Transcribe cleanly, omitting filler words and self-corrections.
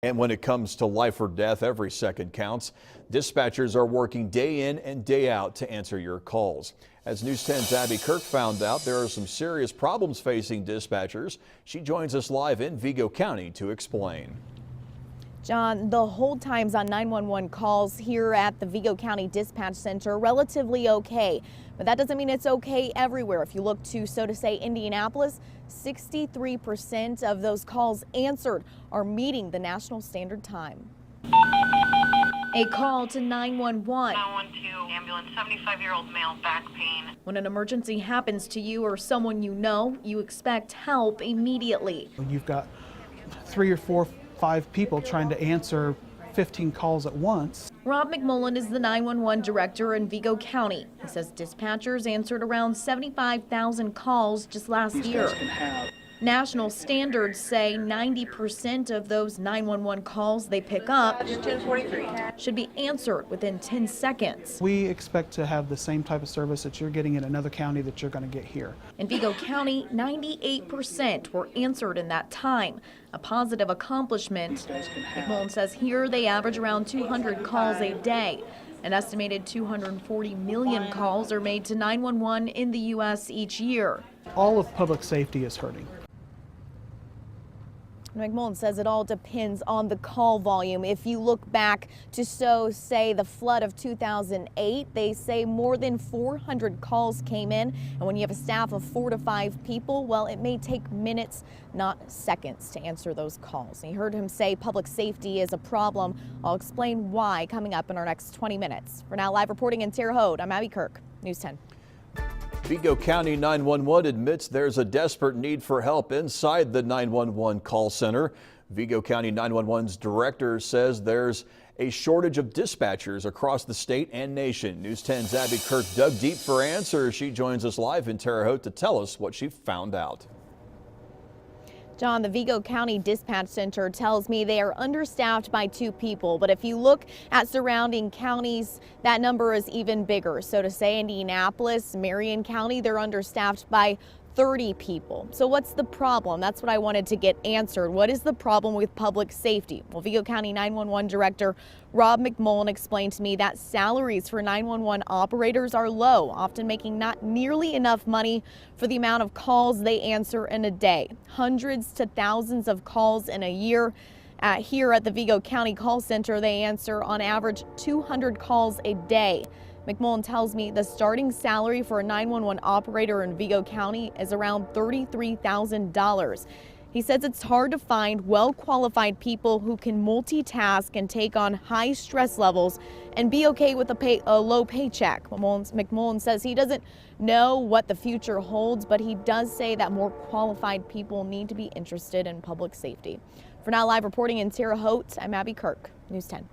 And when it comes to life or death, every second counts. Dispatchers are working day in and day out to answer your calls. As News 10's Abby Kirk found out, there are some serious problems facing dispatchers. She joins us live in Vigo County to explain. John, the hold times on 911 calls here at the Vigo County Dispatch Center are relatively okay, but that doesn't mean it's okay everywhere. If you look to, so to say, Indianapolis, 63% of those calls answered are meeting the national standard time. A call to 911. 912, ambulance, 75-year-old male, back pain. When an emergency happens to you or someone you know, you expect help immediately. You've got 3 or 4, 5 people trying to answer 15 calls at once. Rob McMullen is the 911 director in Vigo County. He says dispatchers answered around 75,000 calls just last year. National standards say 90% of those 911 calls they pick up should be answered within 10 seconds. We expect to have the same type of service that you're getting in another county that you're going to get here. In Vigo County, 98% were answered in that time, a positive accomplishment. McMullen says here they average around 200 calls a day. An estimated 240 million calls are made to 911 in the U.S. each year. All of public safety is hurting. McMullen says it all depends on the call volume. If you look back to, so say, the flood of 2008, they say more than 400 calls came in. And when you have a staff of 4 to 5 people, well, it may take minutes, not seconds, to answer those calls. And you heard him say public safety is a problem. I'll explain why coming up in our next 20 minutes. For now, live reporting in Terre Haute, I'm Abby Kirk, News 10. Vigo County 911 admits there's a desperate need for help inside the 911 call center. Vigo County 911's director says there's a shortage of dispatchers across the state and nation. News 10's Abby Kirk dug deep for answers. She joins us live in Terre Haute to tell us what she found out. John, the Vigo County Dispatch Center tells me they are understaffed by 2 people, but if you look at surrounding counties, that number is even bigger. So to say Indianapolis, Marion County, they're understaffed by 30 people. So what's the problem? That's what I wanted to get answered. What is the problem with public safety? Well, Vigo County 911 Director Rob McMullen explained to me that salaries for 911 operators are low, often making not nearly enough money for the amount of calls they answer in a day. Hundreds to thousands of calls in a year. Here at the Vigo County Call Center, they answer on average 200 calls a day. McMullen tells me the starting salary for a 911 operator in Vigo County is around $33,000. He says it's hard to find well-qualified people who can multitask and take on high stress levels and be okay with a low paycheck. McMullen says he doesn't know what the future holds, but he does say that more qualified people need to be interested in public safety. For now, live reporting in Terre Haute, I'm Abby Kirk, News 10.